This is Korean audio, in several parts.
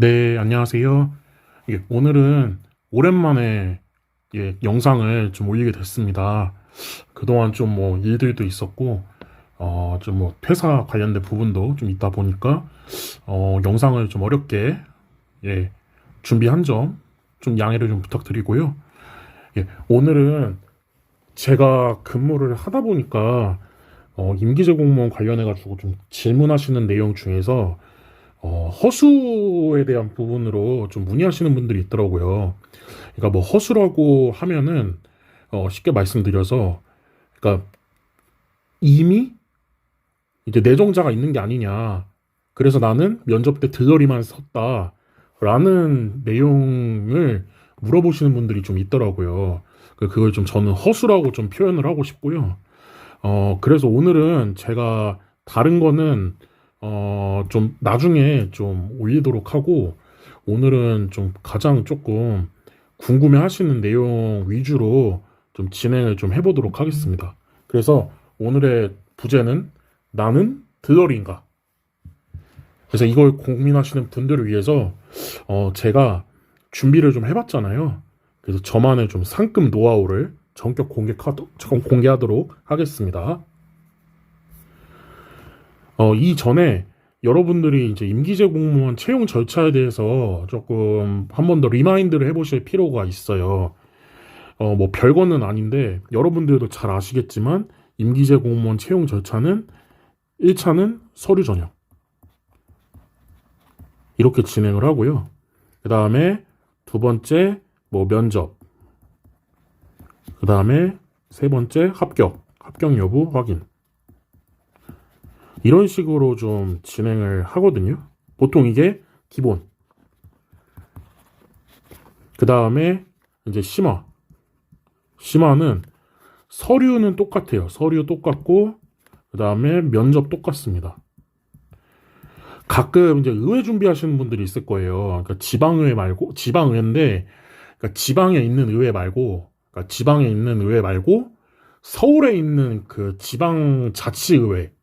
네, 안녕하세요. 오늘은 오랜만에 영상을 좀 올리게 됐습니다. 그동안 좀 뭐 일들도 있었고, 좀 뭐 퇴사 관련된 부분도 좀 있다 보니까, 영상을 좀 어렵게, 예, 준비한 점 좀 양해를 좀 부탁드리고요. 오늘은 제가 근무를 하다 보니까, 임기제 공무원 관련해가지고 좀 질문하시는 내용 중에서, 허수에 대한 부분으로 좀 문의하시는 분들이 있더라고요. 그러니까 뭐 허수라고 하면은 쉽게 말씀드려서 그러니까 이미 이제 내정자가 있는 게 아니냐. 그래서 나는 면접 때 들러리만 섰다라는 내용을 물어보시는 분들이 좀 있더라고요. 그걸 좀 저는 허수라고 좀 표현을 하고 싶고요. 그래서 오늘은 제가 다른 거는 좀 나중에 좀 올리도록 하고 오늘은 좀 가장 조금 궁금해 하시는 내용 위주로 좀 진행을 좀 해보도록 하겠습니다. 그래서 오늘의 부제는 나는 드러리인가? 그래서 이걸 고민하시는 분들을 위해서 제가 준비를 좀 해봤잖아요. 그래서 저만의 좀 상급 노하우를 전격 공개하도록 하겠습니다. 이전에 여러분들이 이제 임기제 공무원 채용 절차에 대해서 조금 한 번 더 리마인드를 해보실 필요가 있어요. 뭐 별거는 아닌데 여러분들도 잘 아시겠지만 임기제 공무원 채용 절차는 1차는 서류 전형 이렇게 진행을 하고요. 그 다음에 두 번째 뭐 면접, 그 다음에 세 번째 합격 여부 확인. 이런 식으로 좀 진행을 하거든요. 보통 이게 기본. 그 다음에 이제 심화. 심화는 서류는 똑같아요. 서류 똑같고, 그 다음에 면접 똑같습니다. 가끔 이제 의회 준비하시는 분들이 있을 거예요. 그러니까 지방의회 말고, 지방의회인데, 그러니까 지방에 있는 의회 말고, 그러니까 지방에 있는 의회 말고, 서울에 있는 그 지방자치의회,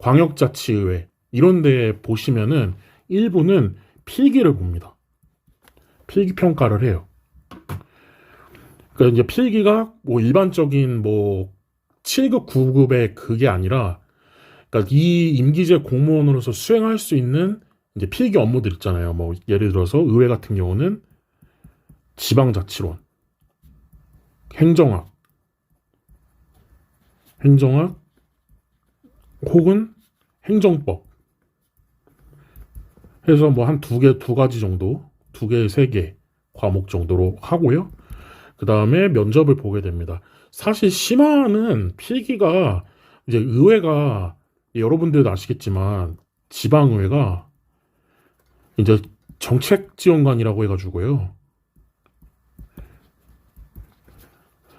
광역자치의회 이런 데 보시면은 일부는 필기를 봅니다. 필기 평가를 해요. 그러니까 이제 필기가 뭐 일반적인 뭐 7급, 9급의 그게 아니라 그러니까 이 임기제 공무원으로서 수행할 수 있는 이제 필기 업무들 있잖아요. 뭐 예를 들어서 의회 같은 경우는 지방자치론, 행정학, 혹은 행정법 해서 뭐 한 두 가지 정도, 두 개, 세 개 과목 정도로 하고요. 그 다음에 면접을 보게 됩니다. 사실 심화는 필기가 이제 의회가 여러분들도 아시겠지만 지방의회가 이제 정책지원관이라고 해가지고요.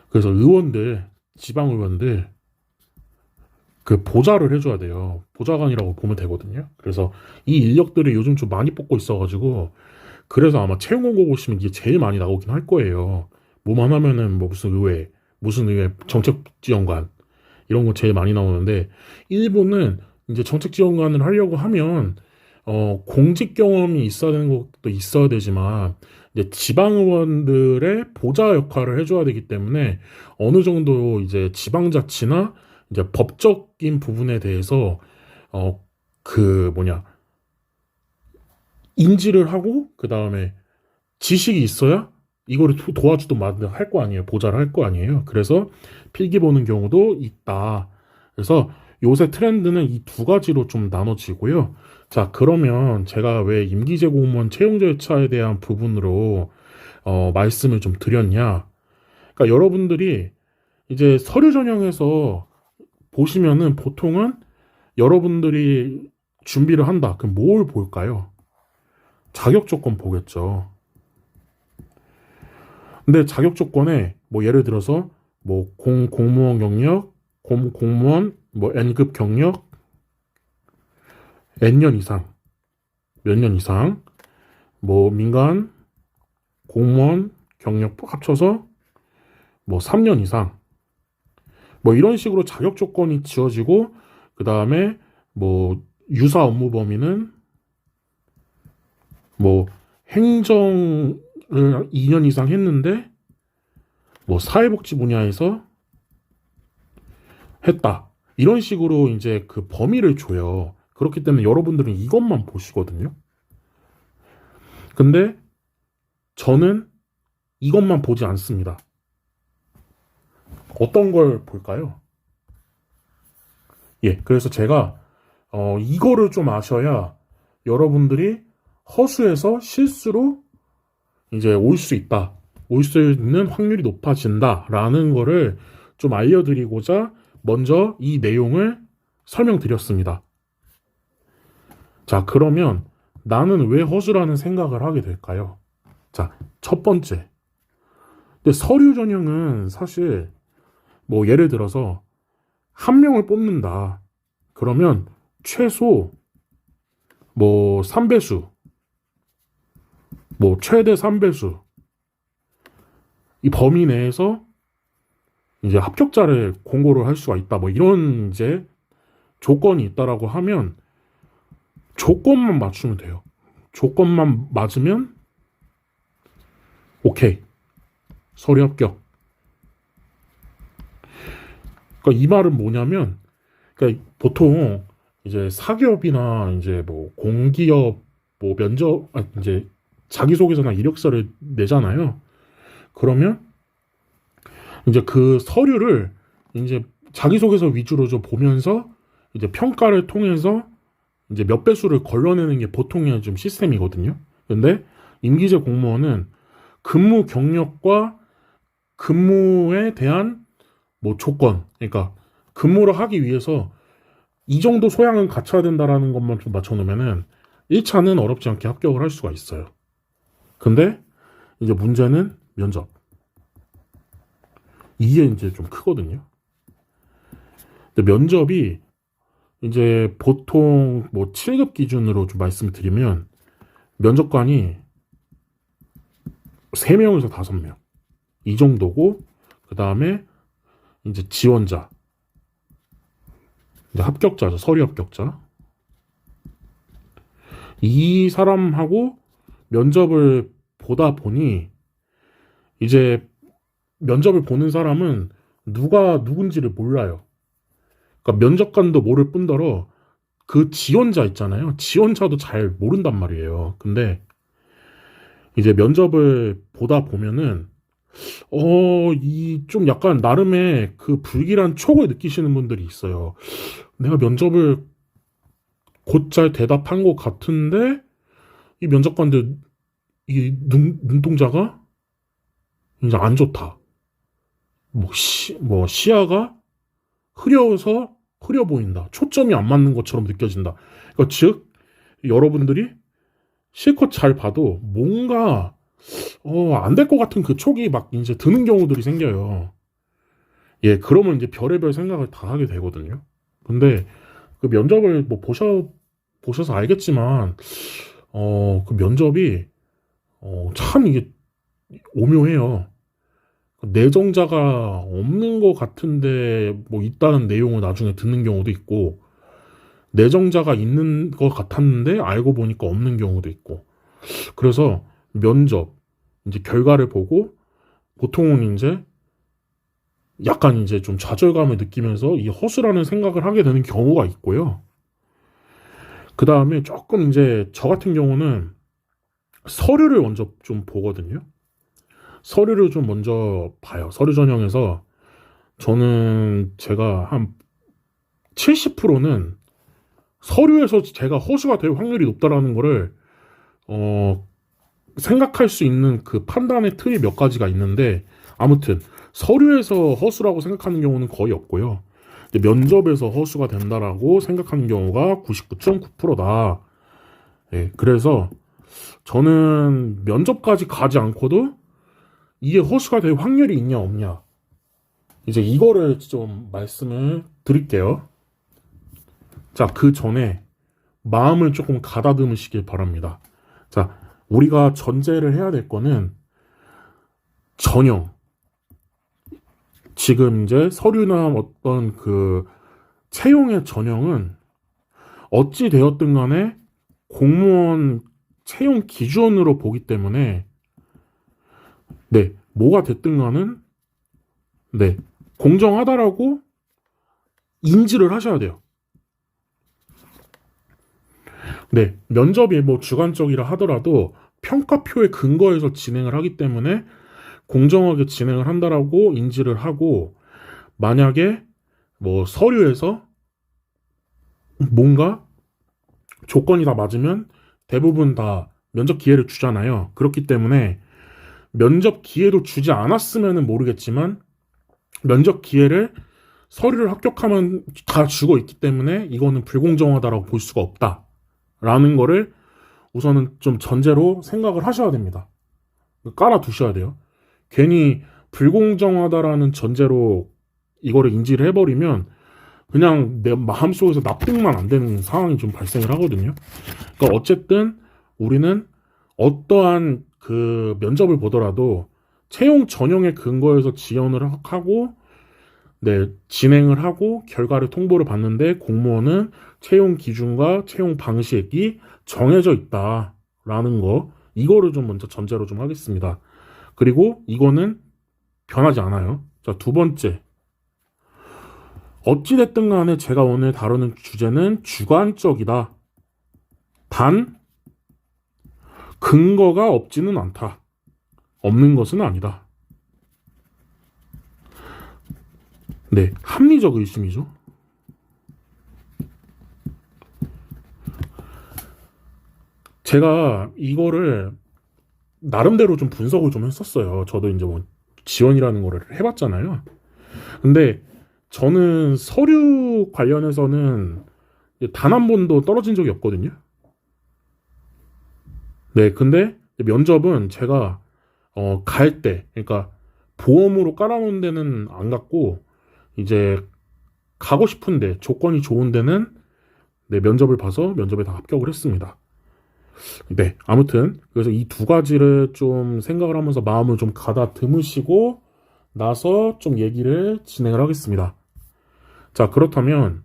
그래서 의원들, 지방의원들 그 보좌를 해줘야 돼요. 보좌관이라고 보면 되거든요. 그래서 이 인력들을 요즘 좀 많이 뽑고 있어가지고 그래서 아마 채용 공고 보시면 이게 제일 많이 나오긴 할 거예요. 뭐만 하면은 뭐 무슨 의회 정책지원관 이런 거 제일 많이 나오는데 일부는 이제 정책지원관을 하려고 하면 공직 경험이 있어야 되는 것도 있어야 되지만 이제 지방의원들의 보좌 역할을 해줘야 되기 때문에 어느 정도 이제 지방자치나 이제 법적인 부분에 대해서 그 뭐냐 인지를 하고 그 다음에 지식이 있어야 이거를 도와주도 할 거 아니에요. 보좌를 할 거 아니에요. 그래서 필기 보는 경우도 있다. 그래서 요새 트렌드는 이 두 가지로 좀 나눠지고요. 자, 그러면 제가 왜 임기제 공무원 채용 절차에 대한 부분으로 말씀을 좀 드렸냐? 그러니까 여러분들이 이제 서류 전형에서 보시면은 보통은 여러분들이 준비를 한다. 그럼 뭘 볼까요? 자격 조건 보겠죠. 근데 자격 조건에 뭐 예를 들어서 뭐 공무원 경력, 공무원 뭐 N급 경력 N년 이상, 몇 년 이상, 뭐 민간 공무원 경력 합쳐서 뭐 3년 이상, 뭐 이런 식으로 자격 조건이 지어지고 그 다음에 뭐 유사 업무 범위는 뭐 행정을 2년 이상 했는데 뭐 사회복지 분야에서 했다. 이런 식으로 이제 그 범위를 줘요. 그렇기 때문에 여러분들은 이것만 보시거든요. 근데 저는 이것만 보지 않습니다. 어떤 걸 볼까요? 예, 그래서 제가 이거를 좀 아셔야 여러분들이 허수에서 실수로 이제 올 수 있다. 올 수 있는 확률이 높아진다라는 거를 좀 알려드리고자 먼저 이 내용을 설명드렸습니다. 자, 그러면 나는 왜 허수라는 생각을 하게 될까요? 자, 첫 번째. 근데 서류 전형은 사실 뭐 예를 들어서 한 명을 뽑는다. 그러면 최소 뭐 3배수, 뭐 최대 3배수 이 범위 내에서 이제 합격자를 공고를 할 수가 있다. 뭐 이런 이제 조건이 있다라고 하면 조건만 맞추면 돼요. 조건만 맞으면 오케이. 서류 합격. 그러니까 이 말은 뭐냐면, 그러니까 보통 이제 사기업이나 이제 뭐 공기업 뭐 면접 이제 자기소개서나 이력서를 내잖아요. 그러면 이제 그 서류를 이제 자기소개서 위주로 좀 보면서 이제 평가를 통해서 이제 몇 배수를 걸러내는 게 보통의 좀 시스템이거든요. 근데 임기제 공무원은 근무 경력과 근무에 대한 뭐 조건, 그러니까 근무를 하기 위해서 이 정도 소양은 갖춰야 된다라는 것만 좀 맞춰놓으면은 1차는 어렵지 않게 합격을 할 수가 있어요. 근데 이제 문제는 면접. 이게 이제 좀 크거든요. 근데 면접이 이제 보통 뭐 7급 기준으로 좀 말씀을 드리면 면접관이 3명에서 5명. 이 정도고, 그 다음에 이제 지원자. 이제 합격자죠. 서류 합격자. 이 사람하고 면접을 보다 보니 이제 면접을 보는 사람은 누가 누군지를 몰라요. 그러니까 면접관도 모를 뿐더러 그 지원자 있잖아요. 지원자도 잘 모른단 말이에요. 근데 이제 면접을 보다 보면은 이 좀 약간 나름의 그 불길한 촉을 느끼시는 분들이 있어요. 내가 면접을 곧잘 대답한 것 같은데 이 면접관들 이 눈동자가 이제 안 좋다. 뭐 시야가 흐려 보인다. 초점이 안 맞는 것처럼 느껴진다. 그러니까 즉 여러분들이 실컷 잘 봐도 뭔가 안 될 것 같은 그 촉이 막 이제 드는 경우들이 생겨요. 예, 그러면 이제 별의별 생각을 다 하게 되거든요. 근데 그 면접을 뭐 보셔서 알겠지만 그 면접이 참 이게 오묘해요. 내정자가 없는 것 같은데 뭐 있다는 내용을 나중에 듣는 경우도 있고, 내정자가 있는 것 같았는데 알고 보니까 없는 경우도 있고. 그래서 면접 이제 결과를 보고 보통은 이제 약간 이제 좀 좌절감을 느끼면서 이 허수라는 생각을 하게 되는 경우가 있고요. 그 다음에 조금 이제 저 같은 경우는 서류를 먼저 좀 보거든요. 서류를 좀 먼저 봐요. 서류 전형에서 저는 제가 한 70%는 서류에서 제가 허수가 될 확률이 높다라는 거를 생각할 수 있는 그 판단의 틀이 몇 가지가 있는데, 아무튼 서류에서 허수라고 생각하는 경우는 거의 없고요. 면접에서 허수가 된다라고 생각하는 경우가 99.9%다. 예, 그래서 저는 면접까지 가지 않고도 이게 허수가 될 확률이 있냐 없냐, 이제 이거를 좀 말씀을 드릴게요. 자, 그 전에 마음을 조금 가다듬으시길 바랍니다. 자, 우리가 전제를 해야 될 거는 전형. 지금 이제 서류나 어떤 그 채용의 전형은 어찌 되었든 간에 공무원 채용 기준으로 보기 때문에 네, 뭐가 됐든 간은 네, 공정하다라고 인지를 하셔야 돼요. 네, 면접이 뭐 주관적이라 하더라도 평가표에 근거해서 진행을 하기 때문에 공정하게 진행을 한다라고 인지를 하고, 만약에 뭐 서류에서 뭔가 조건이 다 맞으면 대부분 다 면접 기회를 주잖아요. 그렇기 때문에 면접 기회도 주지 않았으면 모르겠지만 면접 기회를 서류를 합격하면 다 주고 있기 때문에 이거는 불공정하다라고 볼 수가 없다라는 거를 우선은 좀 전제로 생각을 하셔야 됩니다. 깔아두셔야 돼요. 괜히 불공정하다라는 전제로 이거를 인지를 해버리면 그냥 내 마음속에서 납득만 안 되는 상황이 좀 발생을 하거든요. 그러니까 어쨌든 우리는 어떠한 그 면접을 보더라도 채용 전형에 근거해서 지원을 하고 네, 진행을 하고 결과를 통보를 받는데 공무원은 채용 기준과 채용 방식이 정해져 있다라는 거, 이거를 좀 먼저 전제로 좀 하겠습니다. 그리고 이거는 변하지 않아요. 자, 두 번째. 어찌됐든 간에 제가 오늘 다루는 주제는 주관적이다. 단, 근거가 없지는 않다. 없는 것은 아니다. 네, 합리적 의심이죠. 제가 이거를 나름대로 좀 분석을 좀 했었어요. 저도 이제 뭐 지원이라는 거를 해봤잖아요. 근데 저는 서류 관련해서는 단 한 번도 떨어진 적이 없거든요. 네, 근데 면접은 제가 갈 때, 그러니까 보험으로 깔아놓은 데는 안 갔고 이제 가고 싶은데 조건이 좋은 데는 네, 면접을 봐서 면접에 다 합격을 했습니다. 네, 아무튼 그래서 이 두 가지를 좀 생각을 하면서 마음을 좀 가다듬으시고 나서 좀 얘기를 진행을 하겠습니다. 자, 그렇다면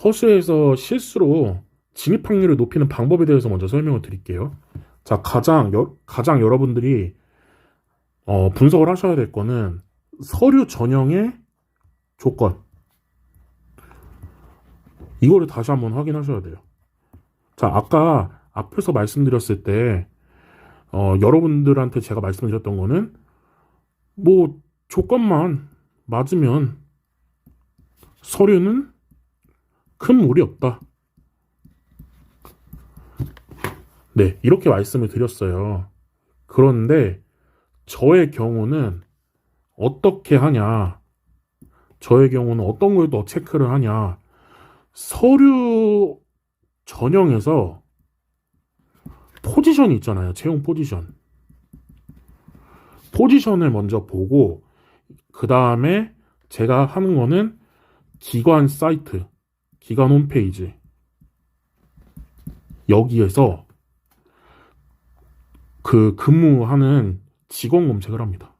허수에서 실수로 진입 확률을 높이는 방법에 대해서 먼저 설명을 드릴게요. 자, 가장 여러분들이 분석을 하셔야 될 거는 서류 전형의 조건. 이거를 다시 한번 확인하셔야 돼요. 자, 아까 앞에서 말씀드렸을 때 여러분들한테 제가 말씀드렸던 거는 뭐 조건만 맞으면 서류는 큰 무리 없다. 네, 이렇게 말씀을 드렸어요. 그런데 저의 경우는 어떻게 하냐? 저의 경우는 어떤 걸 더 체크를 하냐? 서류 전형에서 포지션이 있잖아요. 채용 포지션. 포지션을 먼저 보고 그 다음에 제가 하는 거는 기관 사이트, 기관 홈페이지 여기에서 그 근무하는 직원 검색을 합니다.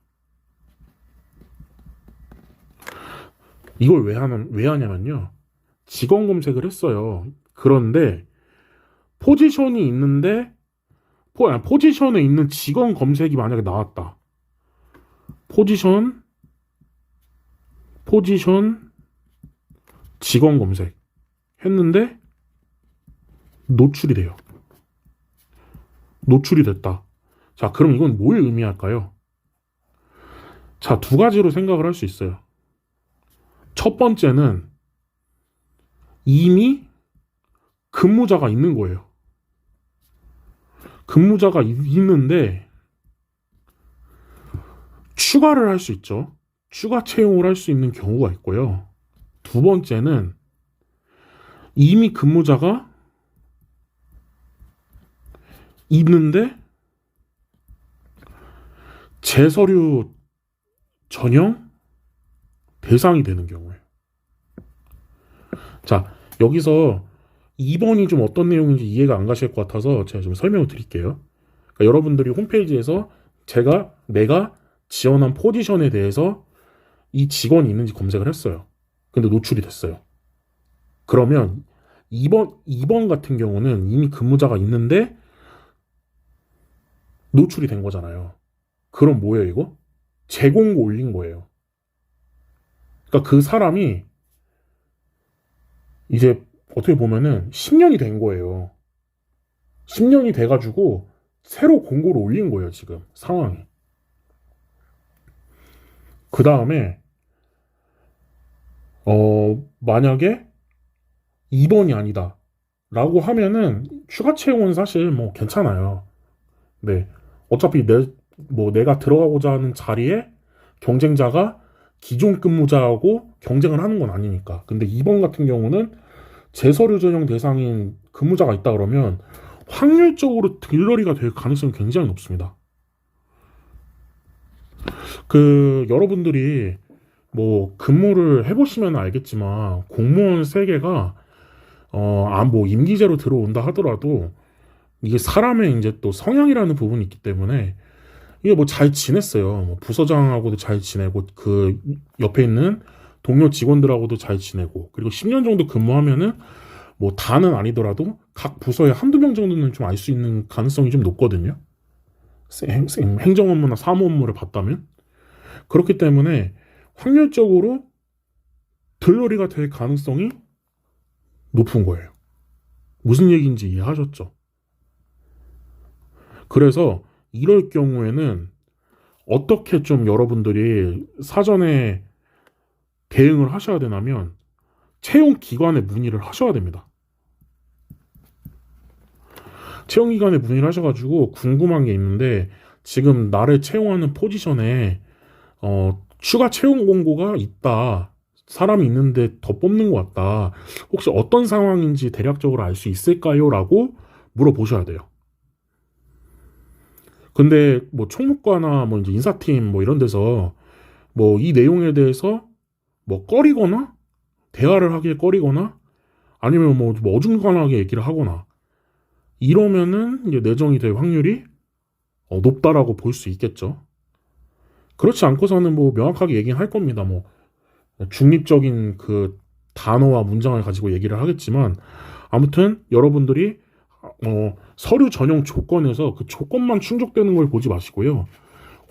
이걸 왜 하냐면요. 직원 검색을 했어요. 그런데 포지션이 있는데 포지션에 있는 직원 검색이 만약에 나왔다. 포지션 직원 검색 했는데 노출이 돼요. 노출이 됐다. 자, 그럼 이건 뭘 의미할까요? 자, 두 가지로 생각을 할 수 있어요. 첫 번째는 이미 근무자가 있는 거예요. 근무자가 있는데 추가를 할 수 있죠. 추가 채용을 할 수 있는 경우가 있고요. 두 번째는 이미 근무자가 있는데 재서류 전형 대상이 되는 경우예요. 자, 여기서 2번이 좀 어떤 내용인지 이해가 안 가실 것 같아서 제가 좀 설명을 드릴게요. 그러니까 여러분들이 홈페이지에서 내가 지원한 포지션에 대해서 이 직원이 있는지 검색을 했어요. 근데 노출이 됐어요. 그러면 2번 같은 경우는 이미 근무자가 있는데 노출이 된 거잖아요. 그럼 뭐예요, 이거? 재공고 올린 거예요. 그러니까 그 사람이 이제 어떻게 보면은 10년이 된 거예요. 10년이 돼가지고 새로 공고를 올린 거예요, 지금 상황이. 그 다음에 만약에 2번이 아니다 라고 하면은 추가 채용은 사실 뭐 괜찮아요. 네. 어차피 내가 들어가고자 하는 자리에 경쟁자가 기존 근무자하고 경쟁을 하는 건 아니니까. 근데 2번 같은 경우는 재서류 전형 대상인 근무자가 있다 그러면 확률적으로 들러리가 될 가능성이 굉장히 높습니다. 여러분들이 뭐 근무를 해보시면 알겠지만 공무원 세계가 뭐 임기제로 들어온다 하더라도 이게 사람의 이제 또 성향이라는 부분이 있기 때문에 이게 뭐 잘 지냈어요. 뭐 부서장하고도 잘 지내고 그 옆에 있는 동료 직원들하고도 잘 지내고 그리고 10년 정도 근무하면은 뭐 다는 아니더라도 각 부서에 한두 명 정도는 좀 알 수 있는 가능성이 좀 높거든요. 행정 업무나 사무 업무를 봤다면 그렇기 때문에 확률적으로 들러리가 될 가능성이 높은 거예요. 무슨 얘기인지 이해하셨죠? 그래서 이럴 경우에는 어떻게 좀 여러분들이 사전에 대응을 하셔야 되냐면 채용 기관에 문의를 하셔야 됩니다. 채용 기관에 문의를 하셔가지고 궁금한 게 있는데 지금 나를 채용하는 포지션에 추가 채용 공고가 있다. 사람이 있는데 더 뽑는 것 같다. 혹시 어떤 상황인지 대략적으로 알 수 있을까요? 라고 물어보셔야 돼요. 근데 뭐 총무과나 뭐 이제 인사팀 뭐 이런 데서 뭐 이 내용에 대해서 뭐 꺼리거나 대화를 하기에 꺼리거나 아니면 뭐 어중간하게 얘기를 하거나 이러면은 이제 내정이 될 확률이 높다라고 볼 수 있겠죠. 그렇지 않고서는 뭐 명확하게 얘기는 할 겁니다. 뭐 중립적인 그 단어와 문장을 가지고 얘기를 하겠지만 아무튼 여러분들이 서류 전형 조건에서 그 조건만 충족되는 걸 보지 마시고요.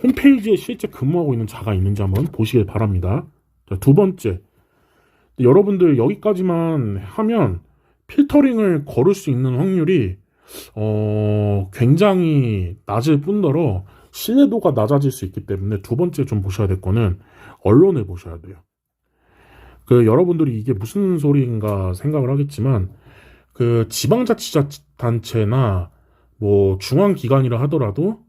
홈페이지에 실제 근무하고 있는 자가 있는지 한번 보시길 바랍니다. 자, 두 번째, 여러분들 여기까지만 하면 필터링을 걸을 수 있는 확률이 굉장히 낮을 뿐더러 신뢰도가 낮아질 수 있기 때문에 두 번째 좀 보셔야 될 거는 언론을 보셔야 돼요. 여러분들이 이게 무슨 소리인가 생각을 하겠지만 지방자치단체나 뭐 중앙기관이라 하더라도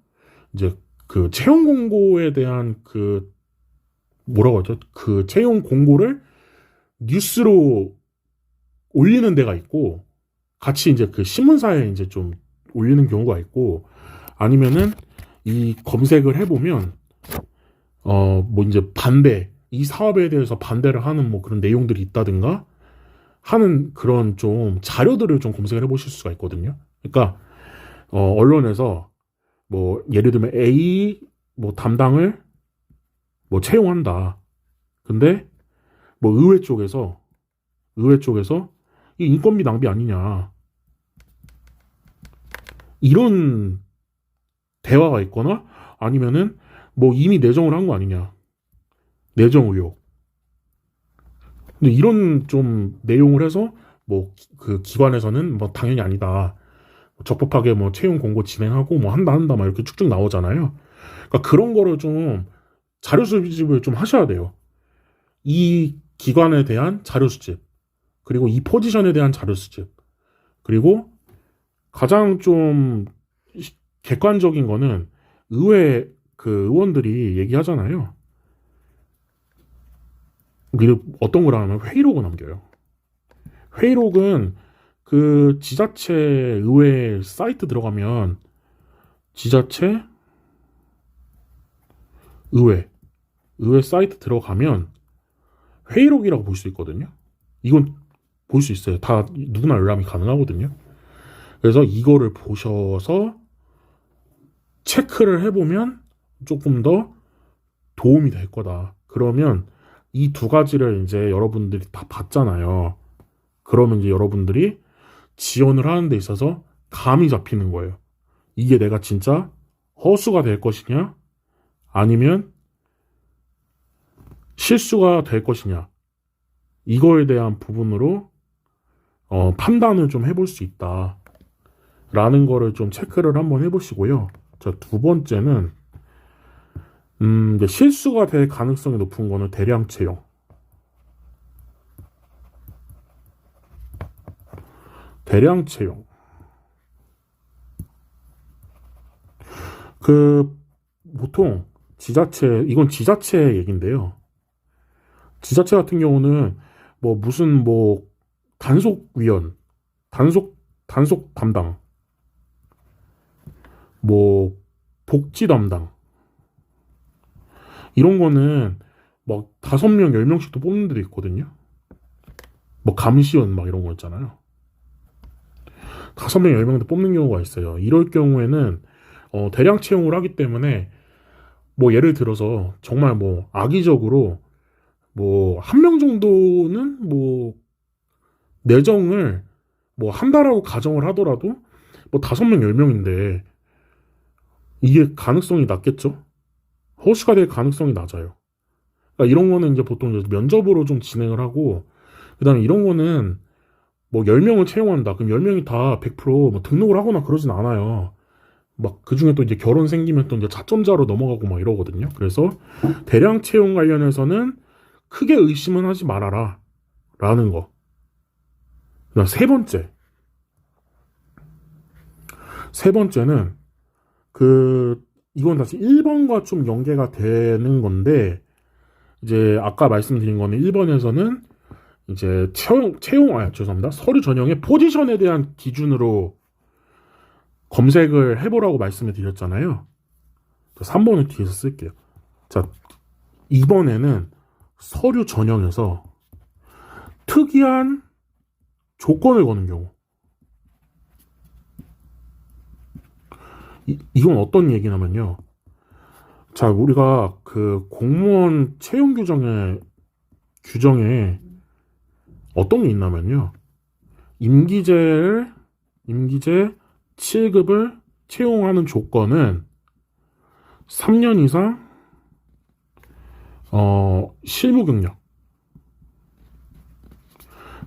이제 그 채용 공고에 대한 뭐라고 하죠? 그 채용 공고를 뉴스로 올리는 데가 있고 같이 이제 그 신문사에 이제 좀 올리는 경우가 있고 아니면은 이 검색을 해보면 뭐 이제 이 사업에 대해서 반대를 하는 뭐 그런 내용들이 있다든가 하는 그런 좀 자료들을 좀 검색을 해보실 수가 있거든요. 그러니까 언론에서 뭐 예를 들면 A 뭐 담당을 뭐 채용한다. 근데 뭐 의회 쪽에서 이 인건비 낭비 아니냐 이런 대화가 있거나 아니면은 뭐 이미 내정을 한 거 아니냐 내정 의혹. 근데 이런 좀 내용을 해서 뭐 그 기관에서는 뭐 당연히 아니다. 적법하게 뭐 채용 공고 진행하고 뭐 한다 막 이렇게 쭉쭉 나오잖아요. 그러니까 그런 거를 좀 자료 수집을 좀 하셔야 돼요. 이 기관에 대한 자료 수집, 그리고 이 포지션에 대한 자료 수집, 그리고 가장 좀 객관적인 거는 의회 의원들이 얘기하잖아요. 어떤 걸 하면 회의록을 남겨요. 회의록은 그 지자체 의회 사이트 들어가면 지자체 의회 사이트 들어가면 회의록이라고 볼 수 있거든요. 이건 볼 수 있어요. 다 누구나 열람이 가능하거든요. 그래서 이거를 보셔서 체크를 해보면 조금 더 도움이 될 거다. 그러면 이 두 가지를 이제 여러분들이 다 봤잖아요. 그러면 이제 여러분들이 지원을 하는 데 있어서 감이 잡히는 거예요. 이게 내가 진짜 허수가 될 것이냐, 아니면 실수가 될 것이냐, 이거에 대한 부분으로 판단을 좀 해볼 수 있다라는 거를 좀 체크를 한번 해보시고요. 자, 두 번째는 이제 실수가 될 가능성이 높은 거는 대량 채용. 대량 채용. 보통 이건 지자체 얘긴데요. 지자체 같은 경우는 무슨 단속위원, 단속 담당, 복지 담당, 이런 거는 5명, 10명씩도 뽑는 데도 있거든요. 감시원 이런 거 있잖아요. 5명, 10명도 뽑는 경우가 있어요. 이럴 경우에는 대량 채용을 하기 때문에 예를 들어서 정말 악의적으로 1명 정도는 내정을 한다라고 가정을 하더라도 5명, 10명인데 이게 가능성이 낮겠죠? 허수가 될 가능성이 낮아요. 그러니까 이런 거는 이제 보통 이제 면접으로 좀 진행을 하고, 그 다음에 이런 거는 10명을 채용한다. 그럼 10명이 다 100% 등록을 하거나 그러진 않아요. 그 중에 또 이제 결혼 생기면 또 이제 자점자로 넘어가고 이러거든요. 그래서 대량 채용 관련해서는 크게 의심은 하지 말아라. 라는 거. 그다음 세 번째는 이건 다시 1번과 좀 연계가 되는 건데, 이제 아까 말씀드린 거는 1번에서는 이제 죄송합니다. 서류 전형의 포지션에 대한 기준으로 검색을 해보라고 말씀을 드렸잖아요. 3번을 뒤에서 쓸게요. 자, 2번에는 서류 전형에서 특이한 조건을 거는 경우. 이건 어떤 얘기냐면요. 자, 우리가 공무원 채용 규정에 어떤 게 있냐면요. 임기제 7급을 채용하는 조건은 3년 이상 실무 경력.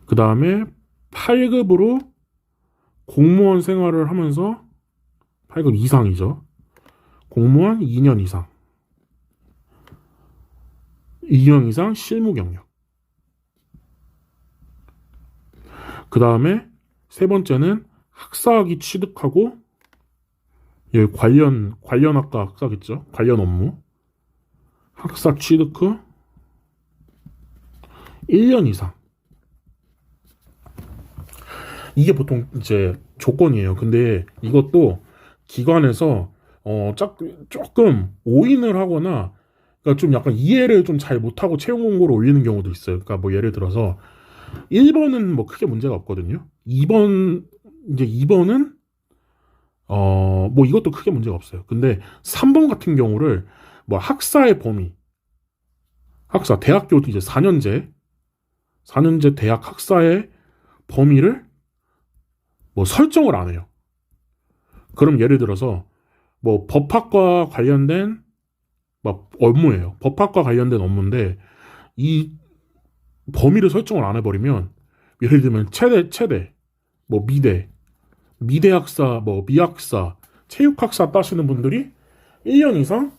그 다음에 8급으로 공무원 생활을 하면서 8급 이상이죠. 공무원 2년 이상. 2년 이상 실무 경력. 그 다음에 세 번째는 학사학위 취득하고, 여기 관련 학과 학사겠죠. 관련 업무. 학사 취득 후 1년 이상. 이게 보통 이제 조건이에요. 근데 이것도 기관에서 조금 오인을 하거나, 그러니까 좀 약간 이해를 좀 잘 못하고 채용 공고를 올리는 경우도 있어요. 그러니까 예를 들어서 1번은 크게 문제가 없거든요. 2번은 이것도 크게 문제가 없어요. 근데 3번 같은 경우를 학사의 범위, 대학교 이제 4년제 대학 학사의 범위를 설정을 안 해요. 그럼 예를 들어서 법학과 관련된 업무예요. 법학과 관련된 업무인데 이 범위를 설정을 안 해버리면, 예를 들면 체대, 미대 학사, 미학사, 체육학사 따시는 분들이 1년 이상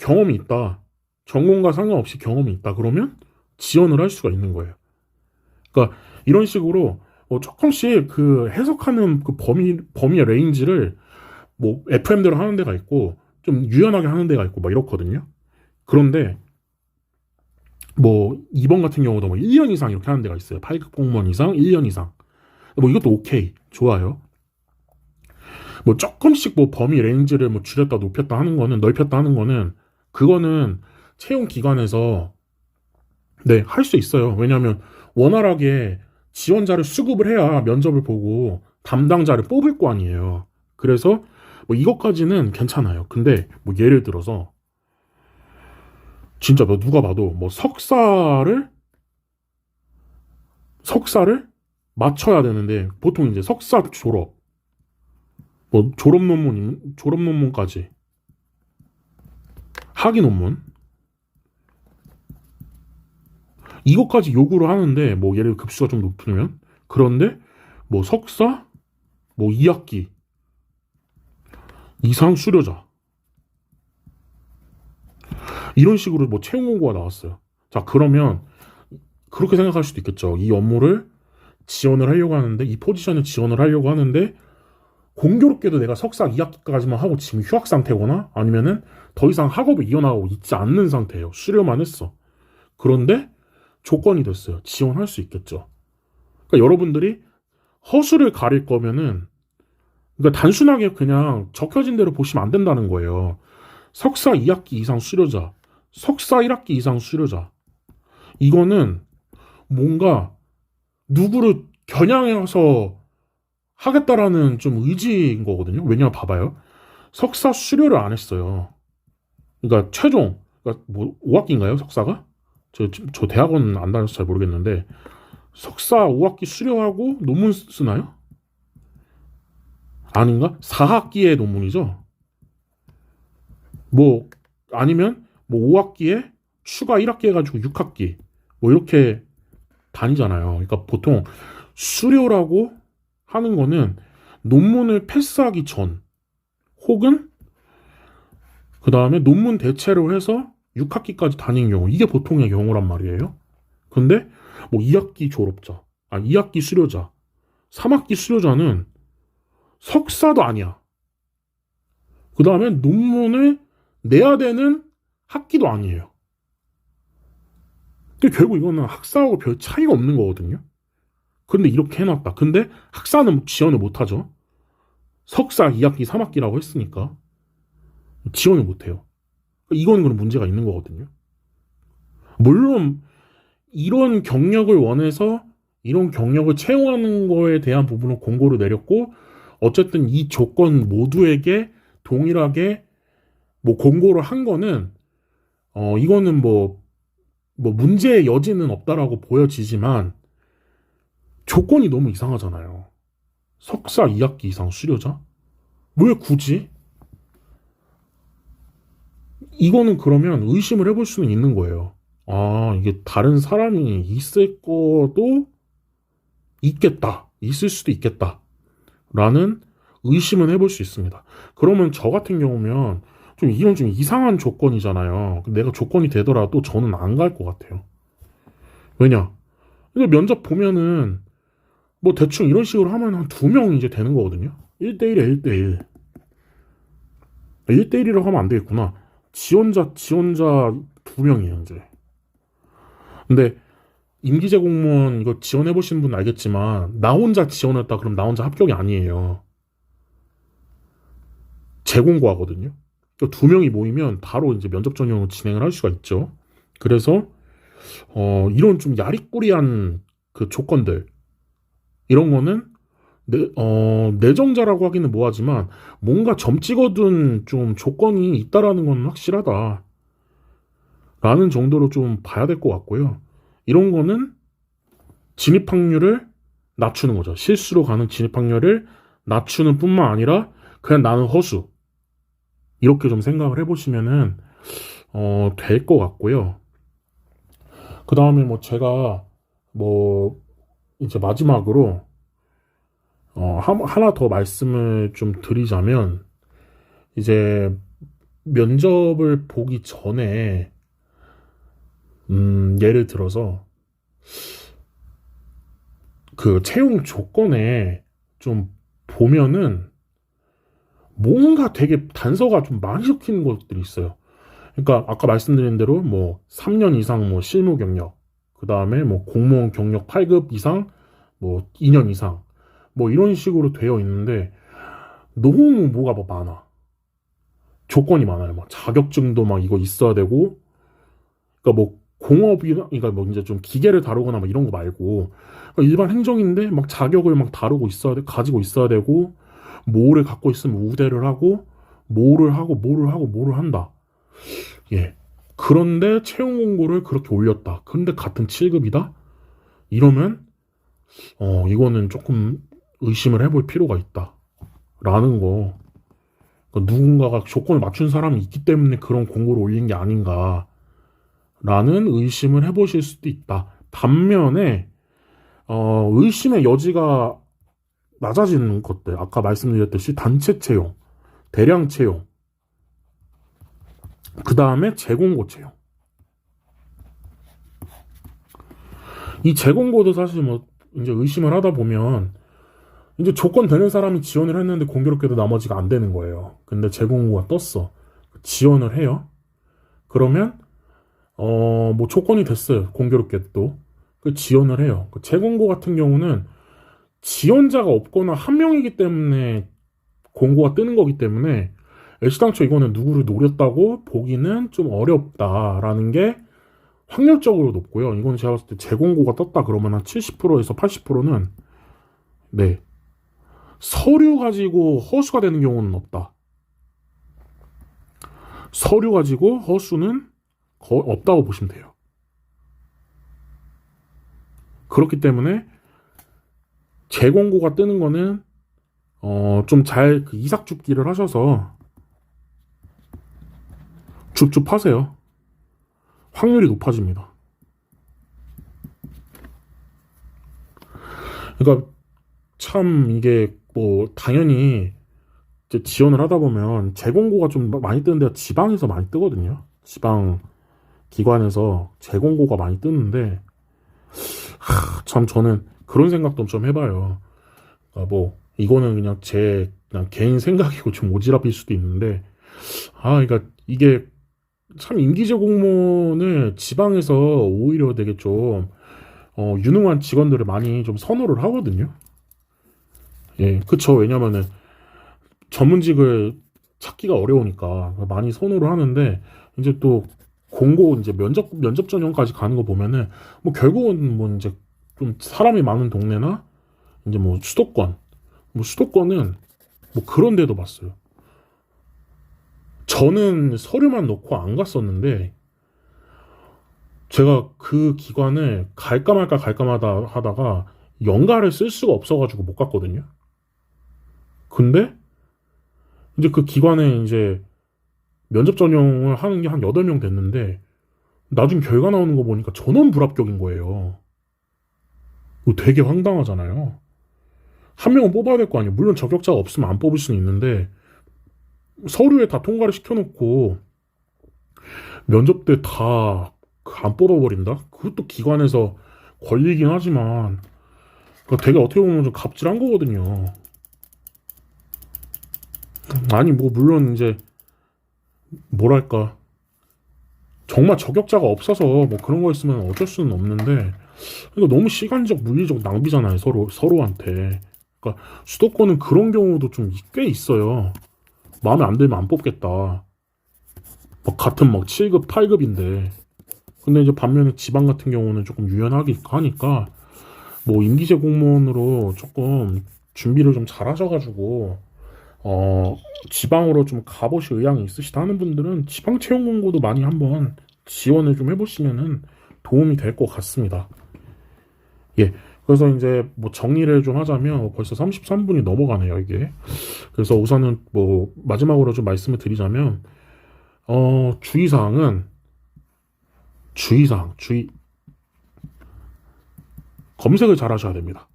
경험이 있다. 전공과 상관없이 경험이 있다. 그러면 지원을 할 수가 있는 거예요. 그러니까 이런 식으로 조금씩 해석하는 범위의 레인지를 FM대로 하는 데가 있고, 좀 유연하게 하는 데가 있고 이렇거든요. 그런데 2번 같은 경우도 1년 이상 이렇게 하는 데가 있어요. 8급 공무원 이상 1년 이상. 이것도 오케이, 좋아요. 조금씩 범위 레인지를 줄였다 높였다 하는 거는, 넓혔다 하는 거는, 그거는 채용 기관에서 할 수 있어요. 왜냐하면 원활하게 지원자를 수급을 해야 면접을 보고 담당자를 뽑을 거 아니에요. 그래서 이것까지는 괜찮아요. 근데 예를 들어서 진짜 누가 봐도 석사를 맞춰야 되는데, 보통 이제 석사 졸업, 뭐 졸업 논문까지, 학위 논문, 이것까지 요구를 하는데, 뭐 예를 들어 급수가 좀 높으면, 그런데 뭐 석사, 뭐 2학기 이상 수료자, 이런 식으로 뭐 채용 공고가 나왔어요. 자, 그러면 그렇게 생각할 수도 있겠죠. 이 업무를 지원을 하려고 하는데, 이 포지션을 지원을 하려고 하는데, 공교롭게도 내가 석사 2학기까지만 하고 지금 휴학 상태거나 아니면은 더 이상 학업을 이어나가고 있지 않는 상태예요. 수료만 했어. 그런데 조건이 됐어요. 지원할 수 있겠죠. 그러니까 여러분들이 허수를 가릴 거면은, 그러니까 단순하게 그냥 적혀진 대로 보시면 안 된다는 거예요. 석사 2학기 이상 수료자, 석사 1학기 이상 수료자. 이거는 뭔가 누구를 겨냥해서 하겠다라는 좀 의지인 거거든요. 왜냐면 봐봐요. 석사 수료를 안 했어요. 그러니까 최종, 그러니까 뭐 5학기인가요? 석사가? 저 대학원 안 다녀서 잘 모르겠는데, 석사 5학기 수료하고 논문 쓰나요? 아닌가? 4학기의 논문이죠. 뭐 아니면 뭐 5학기에 추가 1학기 해가지고 6학기 뭐 이렇게 다니잖아요. 그러니까 보통 수료라고 하는 거는 논문을 패스하기 전, 혹은 그 다음에 논문 대체로 해서 6학기까지 다니는 경우, 이게 보통의 경우란 말이에요. 근데 뭐 2학기 졸업자, 2학기 수료자, 3학기 수료자는 석사도 아니야. 그 다음에 논문을 내야 되는 학기도 아니에요. 근데 결국 이거는 학사하고 별 차이가 없는 거거든요. 근데 이렇게 해놨다. 근데 학사는 지원을 못하죠. 석사 2학기, 3학기라고 했으니까 지원을 못해요. 이건 그런 문제가 있는 거거든요. 물론 이런 경력을 원해서 이런 경력을 채용하는 거에 대한 부분을 공고를 내렸고, 어쨌든 이 조건 모두에게 동일하게 뭐 공고를 한 거는, 이거는 뭐 문제의 여지는 없다라고 보여지지만 조건이 너무 이상하잖아요. 석사 2학기 이상 수료자? 왜 굳이? 이거는 그러면 의심을 해볼 수는 있는 거예요. 이게 다른 사람이 있을 거도 있겠다. 있을 수도 있겠다. 라는 의심은 해볼 수 있습니다. 그러면 저 같은 경우면 이런 좀 이상한 조건이잖아요. 내가 조건이 되더라도 저는 안 갈 것 같아요. 왜냐? 근데 면접 보면은 뭐 대충 이런 식으로 하면 한 2명 이제 되는 거거든요. 1대1에 1대1. 1대1이라고 하면 안 되겠구나. 지원자 2명이에요, 이제. 근데 임기제 공무원 이거 지원해보신 분 알겠지만, 나 혼자 지원했다 그럼 나 혼자 합격이 아니에요. 재공고하거든요. 그러니까 2명이 모이면 바로 이제 면접 전형을 진행을 할 수가 있죠. 그래서 이런 좀 야리꾸리한 그 조건들, 이런 거는 내정자라고 하기는 뭐하지만 뭔가 점 찍어둔 좀 조건이 있다라는 건 확실하다 라는 정도로 좀 봐야 될 것 같고요. 이런 거는 진입 확률을 낮추는 거죠. 실수로 가는 진입 확률을 낮추는 뿐만 아니라 그냥 나는 허수, 이렇게 좀 생각을 해보시면은 될 것 같고요. 그 다음에 뭐 제가 뭐 이제 마지막으로 하나 더 말씀을 좀 드리자면, 이제 면접을 보기 전에 예를 들어서 그 채용 조건에 좀 보면은 뭔가 되게 단서가 좀 많이 적히는 것들이 있어요. 그러니까 아까 말씀드린 대로 뭐 3년 이상 뭐 실무 경력, 그 다음에 뭐 공무원 경력 8급 이상, 뭐 2년 이상, 뭐 이런 식으로 되어 있는데 너무 뭐가 막 많아. 조건이 많아요. 막 자격증도 막 이거 있어야 되고, 그러니까 뭐 공업이나, 그러니까 뭐 이제 좀 기계를 다루거나 막 이런 거 말고, 그러니까 일반 행정인데 막 자격을 막 다루고 있어야 돼, 가지고 있어야 되고, 뭐를 갖고 있으면 우대를 하고, 뭐를 하고 뭐를 하고 뭐를 한다. 예. 그런데 채용 공고를 그렇게 올렸다. 근데 같은 7급이다? 이러면 이거는 조금 의심을 해볼 필요가 있다 라는 거. 그러니까 누군가가 조건을 맞춘 사람이 있기 때문에 그런 공고를 올린 게 아닌가라는 의심을 해보실 수도 있다. 반면에 의심의 여지가 낮아지는 것들, 아까 말씀드렸듯이 단체 채용, 대량 채용, 그 다음에 재공고 채용. 이 재공고도 사실 뭐 이제 의심을 하다 보면 이제 조건 되는 사람이 지원을 했는데 공교롭게도 나머지가 안 되는 거예요. 근데 재공고가 떴어. 지원을 해요. 그러면 뭐 조건이 됐어요. 공교롭게도 그 지원을 해요. 그 재공고 같은 경우는 지원자가 없거나 한 명이기 때문에 공고가 뜨는 거기 때문에 애시당초 이거는 누구를 노렸다고 보기는 좀 어렵다라는 게 확률적으로 높고요. 이건 제가 봤을 때 재공고가 떴다 그러면 한 70%에서 80%는 네, 서류 가지고 허수가 되는 경우는 없다. 서류 가지고 허수는 거의 없다고 보시면 돼요. 그렇기 때문에 재공고가 뜨는 거는 좀 잘 그 이삭줍기를 하셔서 줍줍하세요. 확률이 높아집니다. 그러니까 참 이게 뭐 당연히 이제 지원을 하다 보면 재공고가 좀 많이 뜨는 데가 지방에서 많이 뜨거든요. 지방 기관에서 재공고가 많이 뜨는데 참 저는 그런 생각도 좀 해봐요. 그러니까 뭐 이거는 그냥 개인 생각이고 좀 오지랖일 수도 있는데 그러니까 이게 참 임기제 공무원을 지방에서 오히려 되게 좀 유능한 직원들을 많이 좀 선호를 하거든요. 예, 그쵸. 왜냐면은 전문직을 찾기가 어려우니까 많이 선호를 하는데 이제 또 공고 이제 면접 전형까지 가는 거 보면은 뭐 결국은 뭐 이제 좀 사람이 많은 동네나 이제 뭐 수도권은 뭐 그런 데도 봤어요. 저는 서류만 넣고 안 갔었는데 제가 그 기관을 갈까 말까 하다가 연가를 쓸 수가 없어가지고 못 갔거든요. 근데 이제 그 기관에 이제 면접 전형을 하는 게 한 8명 됐는데 나중 결과 나오는 거 보니까 전원 불합격인 거예요. 이거 되게 황당하잖아요. 한 명은 뽑아야 될 거 아니에요. 물론 적격자가 없으면 안 뽑을 수는 있는데 서류에 다 통과를 시켜놓고 면접 때 다 안 뽑아버린다? 그것도 기관에서 걸리긴 하지만 그러니까 되게 어떻게 보면 좀 갑질한 거거든요. 아니 뭐 물론 이제 뭐랄까 정말 저격자가 없어서 뭐 그런 거 있으면 어쩔 수는 없는데 이거 너무 시간적 물리적 낭비잖아요. 서로한테. 그러니까 수도권은 그런 경우도 좀 꽤 있어요. 마음에 안 들면 안 뽑겠다. 막 같은 막 7급 8급인데 근데 이제 반면에 지방 같은 경우는 조금 유연하게 하니까 뭐 임기제 공무원으로 조금 준비를 좀 잘 하셔가지고 지방으로 좀 가보실 의향이 있으시다 하는 분들은 지방 채용 공고도 많이 한번 지원을 좀 해보시면은 도움이 될 것 같습니다. 예. 그래서 이제 뭐 정리를 좀 하자면 벌써 33분이 넘어가네요, 이게. 그래서 우선은 뭐 마지막으로 좀 말씀을 드리자면 주의사항 검색을 잘 하셔야 됩니다.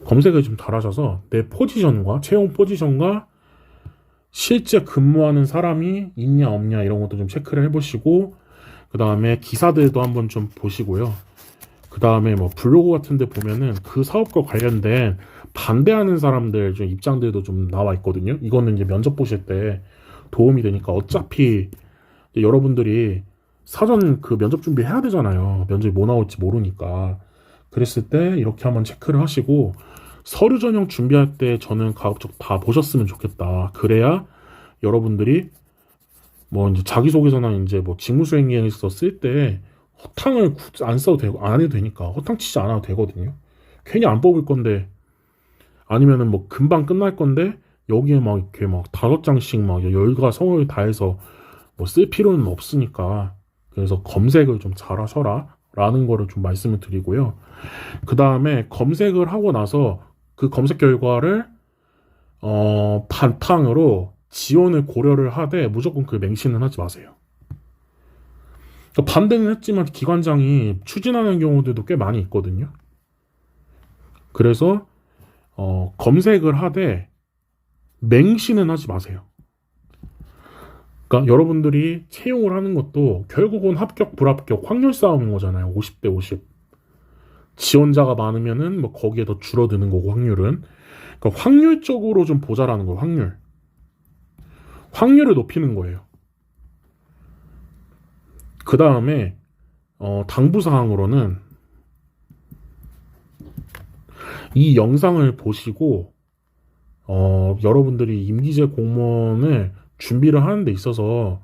검색을 좀 잘 하셔서 내 포지션과 채용 포지션과 실제 근무하는 사람이 있냐 없냐 이런 것도 좀 체크를 해보시고 그 다음에 기사들도 한번 좀 보시고요. 그 다음에 뭐 블로그 같은 데 보면은 그 사업과 관련된 반대하는 사람들 좀 입장들도 좀 나와 있거든요. 이거는 이제 면접 보실 때 도움이 되니까 어차피 여러분들이 사전 그 면접 준비해야 되잖아요. 면접이 뭐 나올지 모르니까. 그랬을 때 이렇게 한번 체크를 하시고 서류 전형 준비할 때 저는 가급적 다 보셨으면 좋겠다. 그래야 여러분들이 뭐 이제 자기소개서나 이제 뭐 직무수행에서 쓸 때 허탕을 안 써도 되고 안 해도 되니까 허탕 치지 않아도 되거든요. 괜히 안 뽑을 건데 아니면은 뭐 금방 끝날 건데 여기에 막 이렇게 막 5장씩 막 열과 성을 다해서 뭐 쓸 필요는 없으니까 그래서 검색을 좀 잘 하셔라 라는 거를 좀 말씀을 드리고요. 그 다음에 검색을 하고 나서 그 검색 결과를 바탕으로 지원을 고려를 하되 무조건 그 맹신은 하지 마세요. 그러니까 반대는 했지만 기관장이 추진하는 경우들도 꽤 많이 있거든요. 그래서 검색을 하되 맹신은 하지 마세요. 그러니까 여러분들이 채용을 하는 것도 결국은 합격, 불합격, 확률 싸움인 거잖아요. 50대 50. 지원자가 많으면은 뭐 거기에 더 줄어드는 거고 확률은. 그러니까 확률적으로 좀 보자라는 거예요. 확률. 확률을 높이는 거예요. 그 다음에 당부사항으로는 이 영상을 보시고 여러분들이 임기제 공무원을 준비를 하는 데 있어서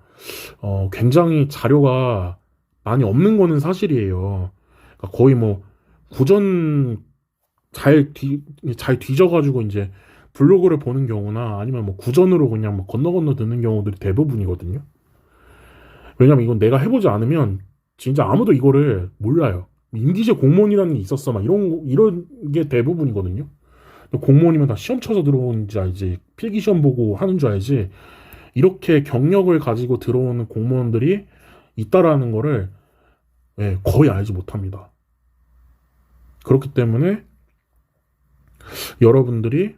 굉장히 자료가 많이 없는 거는 사실이에요. 그러니까 거의 뭐 구전 잘 뒤져가지고 이제 블로그를 보는 경우나 아니면 뭐 구전으로 그냥 뭐 건너 듣는 경우들이 대부분이거든요. 왜냐면 이건 내가 해보지 않으면 진짜 아무도 이거를 몰라요. 임기제 공무원이라는 게 있었어 막 이런 게 대부분이거든요. 공무원이면 다 시험 쳐서 들어오는 줄 알지, 필기 시험 보고 하는 줄 알지, 이렇게 경력을 가지고 들어오는 공무원들이 있다라는 거를 거의 알지 못합니다. 그렇기 때문에 여러분들이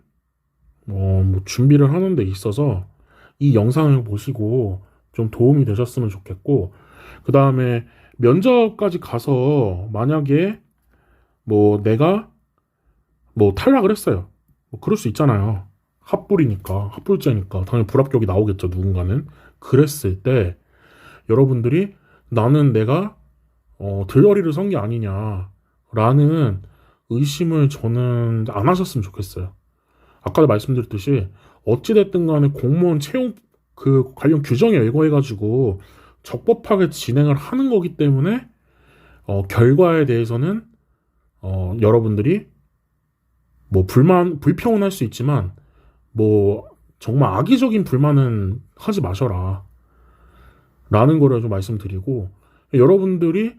뭐 준비를 하는 데 있어서 이 영상을 보시고 좀 도움이 되셨으면 좋겠고, 그 다음에 면접까지 가서 만약에 뭐 내가 뭐 탈락을 했어요. 뭐 그럴 수 있잖아요. 합불죄니까 당연히 불합격이 나오겠죠, 누군가는. 그랬을 때 여러분들이 나는 내가 들러리를 선 게 아니냐라는 의심을 저는 안 하셨으면 좋겠어요. 아까도 말씀드렸듯이 어찌됐든 간에 공무원 채용 그 관련 규정에 의거해가지고 적법하게 진행을 하는 거기 때문에 결과에 대해서는 여러분들이 뭐 불평은 할 수 있지만 뭐 정말 악의적인 불만은 하지 마셔라 라는 거를 좀 말씀드리고, 여러분들이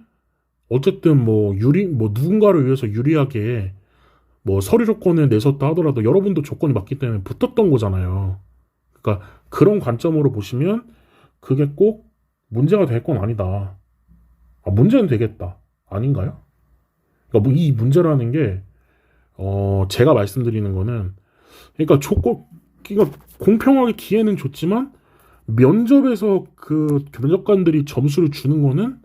어쨌든 뭐 누군가를 위해서 유리하게 뭐 서류 조건을 내셨다 하더라도 여러분도 조건이 맞기 때문에 붙었던 거잖아요. 그러니까 그런 관점으로 보시면 그게 꼭 문제가 될 건 아니다. 문제는 되겠다. 아닌가요? 그러니까 뭐 이 문제라는 게 제가 말씀드리는 거는, 그러니까 공평하게 기회는 줬지만 면접에서 그 면접관들이 점수를 주는 거는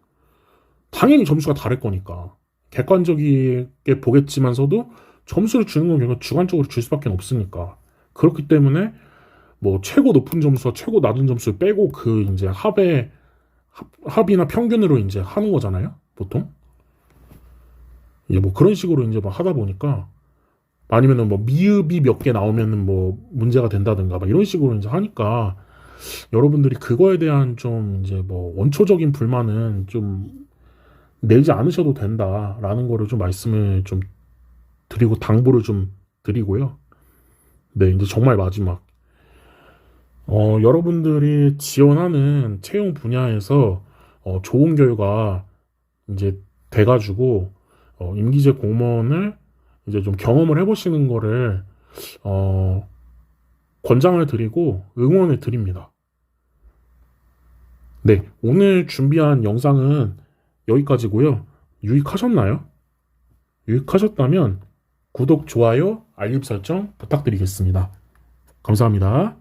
당연히 점수가 다를 거니까 객관적이게 보겠지만서도 점수를 주는 건 결국 주관적으로 줄 수밖에 없으니까. 그렇기 때문에 뭐 최고 높은 점수와 최고 낮은 점수를 빼고 그 이제 합이나 평균으로 이제 하는 거잖아요, 보통. 이제 뭐 그런 식으로 이제 막 하다 보니까, 아니면은 뭐 미흡이 몇 개 나오면은 뭐 문제가 된다든가 막 이런 식으로 이제 하니까 여러분들이 그거에 대한 좀 이제 뭐 원초적인 불만은 좀 내지 않으셔도 된다라는 거를 좀 말씀을 좀 드리고 당부를 좀 드리고요. 네, 이제 정말 마지막. 여러분들이 지원하는 채용 분야에서 좋은 결과 이제 돼가지고 임기제 공무원을 이제 좀 경험을 해보시는 거를 권장을 드리고 응원을 드립니다. 네, 오늘 준비한 영상은 여기까지고요. 유익하셨나요? 유익하셨다면 구독, 좋아요, 알림 설정 부탁드리겠습니다. 감사합니다.